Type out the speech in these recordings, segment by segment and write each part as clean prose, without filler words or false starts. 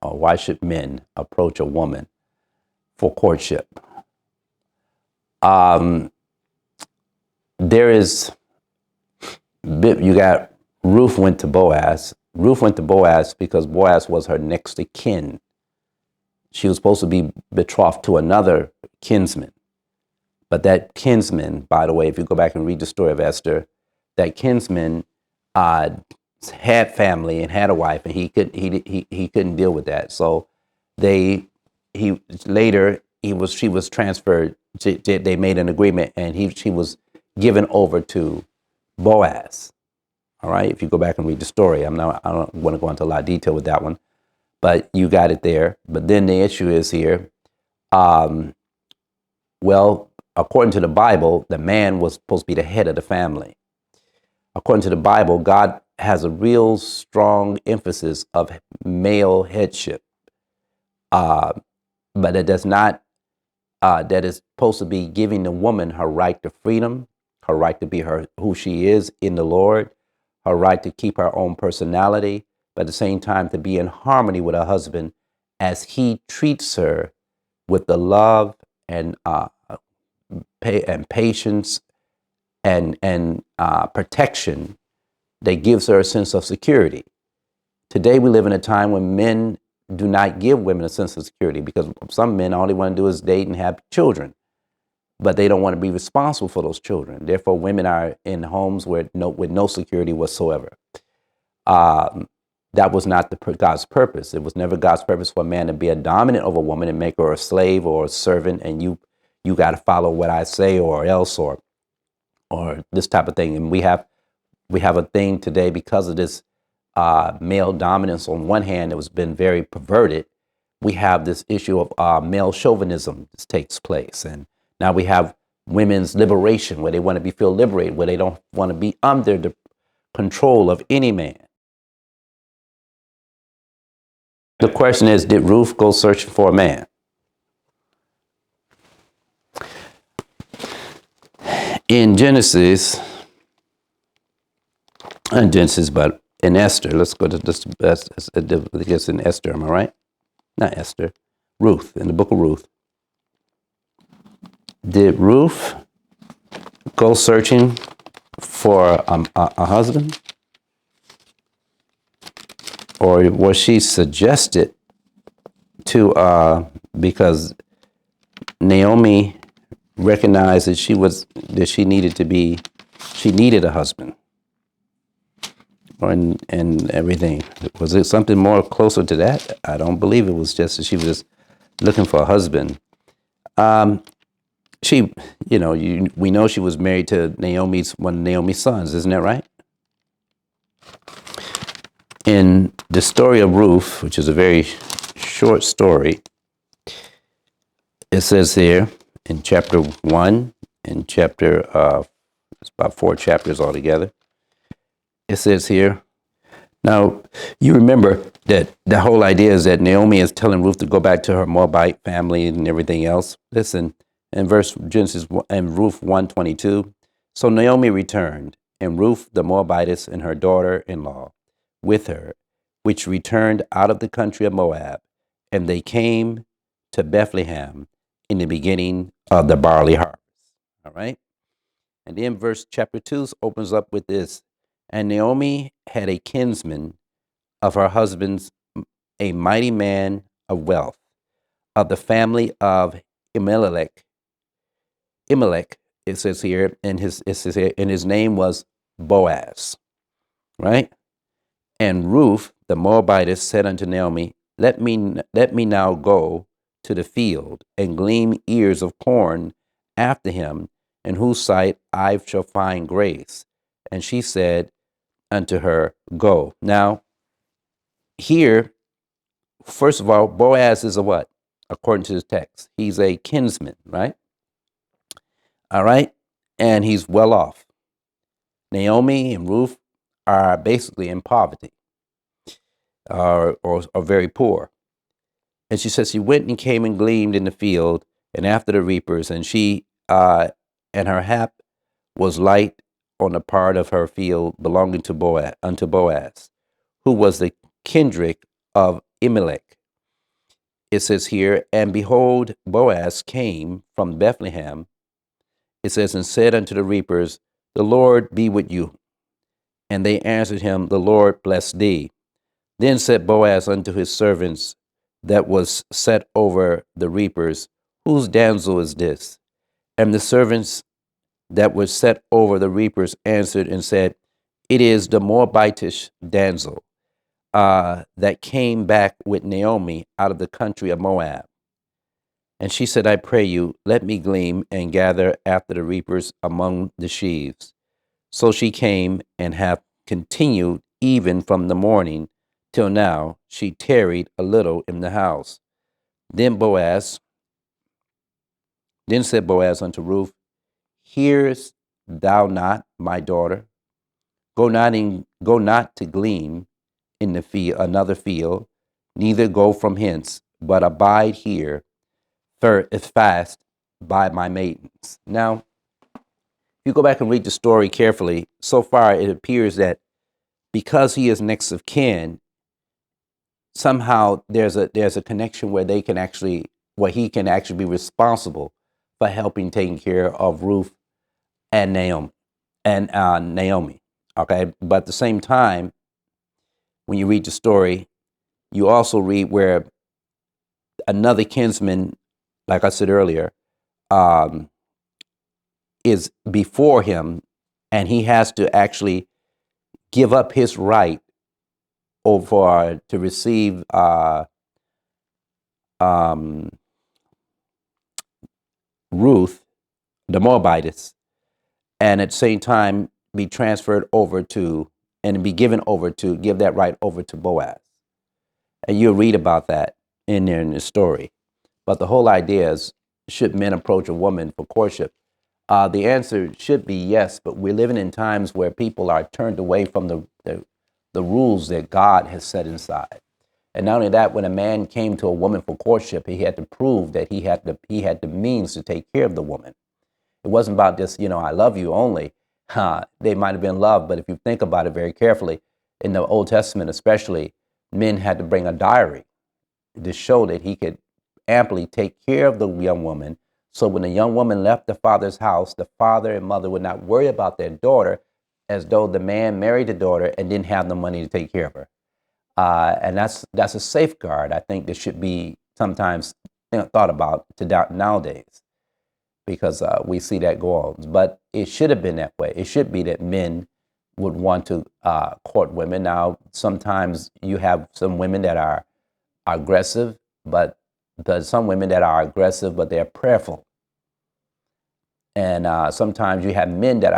or why should men approach a woman for courtship? Um, there is, you got Ruth went to Boaz. Ruth went to Boaz because Boaz was her next of kin. She was supposed to be betrothed to another kinsman. But that kinsman, by the way, if you go back and read the story of Esther, that kinsman had family and had a wife, and he couldn't deal with that. So he later she was transferred. They made an agreement, and she was given over to Boaz. All right, if you go back and read the story, I don't want to go into a lot of detail with that one, but you got it there. But then the issue is here. Well, according to the Bible, the man was supposed to be the head of the family. According to the Bible, God has a real strong emphasis of male headship, but it does not. That is supposed to be giving the woman her right to freedom, her right to be who she is in the Lord, her right to keep her own personality, but at the same time to be in harmony with her husband as he treats her with the love and patience and protection that gives her a sense of security. Today we live in a time when men do not give women a sense of security, because some men all they want to do is date and have children, but they don't want to be responsible for those children. Therefore, women are in homes with no security whatsoever. That was not God's purpose. It was never God's purpose for a man to be a dominant over a woman and make her a slave or a servant, and you got to follow what I say or else, or this type of thing. And we have a thing today because of this male dominance on one hand that was been very perverted. We have this issue of male chauvinism that takes place, and now we have women's liberation, where they want to feel liberated, where they don't want to be under the control of any man. The question is, did Ruth go searching for a man? In Genesis, but in Esther, let's go to this. I guess in Esther, am I right? Not Esther, Ruth, in the book of Ruth. Did Ruth go searching for a husband? Or was she suggested to, because Naomi recognized that she needed a husband, and everything? Was it something more closer to that? I don't believe it was just that she was just looking for a husband. We know she was married to one of Naomi's sons, isn't that right? In the story of Ruth, which is a very short story, it says here in chapter 1, and it's about 4 chapters altogether. It says here, now you remember that the whole idea is that Naomi is telling Ruth to go back to her Moabite family and everything else. Listen, in Genesis and Ruth 1:22, so Naomi returned, and Ruth the Moabitess and her daughter-in-law with her, which returned out of the country of Moab, and they came to Bethlehem in the beginning of the barley harvest. All right. And then chapter 2 opens up with this. And Naomi had a kinsman of her husband's, a mighty man of wealth, of the family of Elimelech. It says here, and his name was Boaz. Right? And Ruth, the Moabitess, said unto Naomi, let me now go to the field and glean ears of corn after him, in whose sight I shall find grace. And she said unto her, go. Now, here, first of all, Boaz is a what? According to the text, he's a kinsman, right? All right? And he's well off. Naomi and Ruth are basically in poverty, or very poor. And she says she went and came and gleaned in the field and after the reapers, and she and her hap was light on the part of her field belonging to Boaz, who was the kindred of Elimelech. it says here, and behold, Boaz came from Bethlehem, it says, and said unto the reapers, the Lord be with you. And they answered him, the Lord bless thee. Then said Boaz unto his servants that was set over the reapers, whose damsel is this? And the servants that were set over the reapers answered and said, it is the Moabitish damsel that came back with Naomi out of the country of Moab. And she said, I pray you, let me glean and gather after the reapers among the sheaves. So she came and hath continued even from the morning till now. She tarried a little in the house. Then said Boaz unto Ruth, hearest thou not, my daughter? Go not to glean in the field, another field, neither go from hence, but abide here, fast by my maidens. Now, if you go back and read the story carefully, so far it appears that because he is next of kin, somehow there's a connection where he can actually be responsible for helping taking care of Ruth and Naomi. Okay, but at the same time, when you read the story, you also read where another kinsman, like I said earlier, is before him, and he has to actually give up his right over to receive Ruth, the Moabitess, and at the same time be transferred over to and be given over to give that right over to Boaz. And you'll read about that in there in the story. But the whole idea is, should men approach a woman for courtship? The answer should be yes, but we're living in times where people are turned away from the rules that God has set inside. And not only that, when a man came to a woman for courtship, he had to prove that he had the means to take care of the woman. It wasn't about just, I love you only. They might have been loved, but if you think about it very carefully, in the Old Testament especially, men had to bring a diary to show that he could amply take care of the young woman. So when the young woman left the father's house, the father and mother would not worry about their daughter as though the man married the daughter and didn't have the money to take care of her. And that's a safeguard, I think, that should be sometimes thought about nowadays, because we see that go on. But it should have been that way. It should be that men would want to court women. Now, sometimes you have some women that are aggressive, but there's some women that are aggressive, but they're prayerful. And sometimes you have men that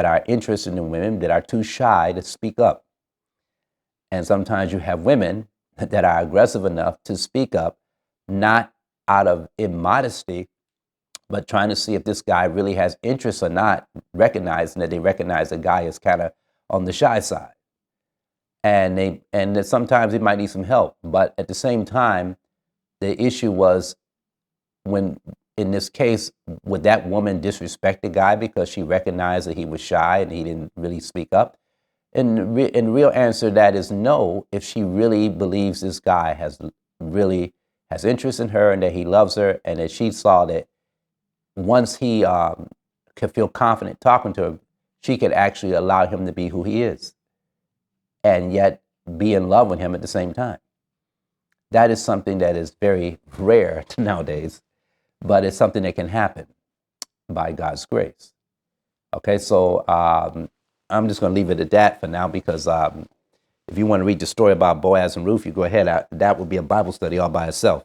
are interested in women that are too shy to speak up. And sometimes you have women that are aggressive enough to speak up, not out of immodesty, but trying to see if this guy really has interest or not, recognizing that they recognize the guy is kind of on the shy side. And that sometimes he might need some help. But at the same time, the issue was, when, in this case, would that woman disrespect the guy because she recognized that he was shy and he didn't really speak up? And the real answer to that is no, if she really believes this guy has interest in her and that he loves her, and that she saw that once he could feel confident talking to her, she could actually allow him to be who he is and yet be in love with him at the same time. That is something that is very rare nowadays, but it's something that can happen by God's grace. Okay, so I'm just going to leave it at that for now, because if you want to read the story about Boaz and Ruth, you go ahead. That would be a Bible study all by itself.